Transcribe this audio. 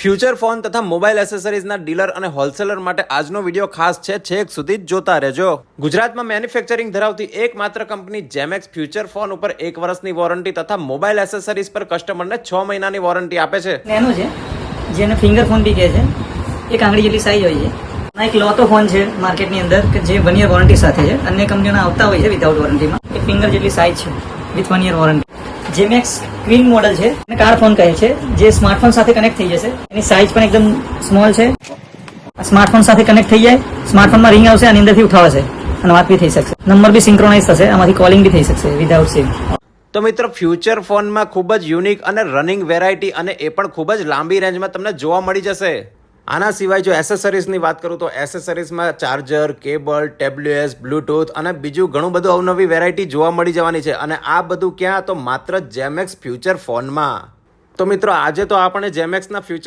Future phone તથા mobile એસેસરીઝના dealer અને wholesaler માટે આજનો વિડીયો ખાસ છે, છેક સુધી જ જોતા રહેજો। ગુજરાતમાં મેન્યુફેક્ચરિંગ ધરાવતી એકમાત્ર કંપની જેમેક્સ ફ્યુચર ફોન ઉપર 1 વર્ષની વોરંટી તથા મોબાઈલ એસેસરીઝ પર કસ્ટમરને 6 મહિનાની વોરંટી આપે છે। નેનો છે જેને ફિંગર ફોન બી કહે છે, એક આંગળી જેટલી સાઈઝ હોય છે। આ એક લોતો ફોન છે માર્કેટની અંદર કે જે 1 યર વોરંટી સાથે છે, અન્ય કંપનીઓના આવતા હોય છે વિધાઉટ વોરંટીમાં। એક ફિંગર જેટલી સાઈઝ છે વિથ 1 યર વોરંટી। જેમેક્સ ક્વીન મોડલ છે, એને કાર ફોન કહે છે, જે સ્માર્ટફોન સાથે કનેક્ટ થઈ જશે। એની સાઈઝ પણ એકદમ સ્મોલ છે। સ્માર્ટફોન સાથે કનેક્ટ થઈ જાય, સ્માર્ટફોનમાં રિંગ આવશે, આની અંદરથી ઉઠાવશે અને વાત બી થઈ શકશે। નંબર બી સિંક્રોનાઇઝ થશે, આમાંથી કોલિંગ બી થઈ શકશે વિધાઉટ સિમ। તો મિત્રો, ફ્યુચર ફોનમાં ખૂબ જ યુનિક અને રનિંગ વેરાયટી અને એ પણ ખૂબ જ લાંબી રેન્જમાં તમને જોવા મળી જશે। આના સિવાય જો એસેસરીઝની વાત કરું તો એસેસરીઝમાં ચાર્જર, કેબલ, ટેબ્લેટ્સ, બ્લૂટૂથ અને બીજું ઘણું બધું અવનવી વેરાયટી જોવા મળી જવાની છે। અને આ બધું ક્યાં? તો માત્ર જેમેક્સ ફ્યુચર ફોનમાં। તો મિત્રો, આજે તો આપણે જેમેક્સના ફ્યુચર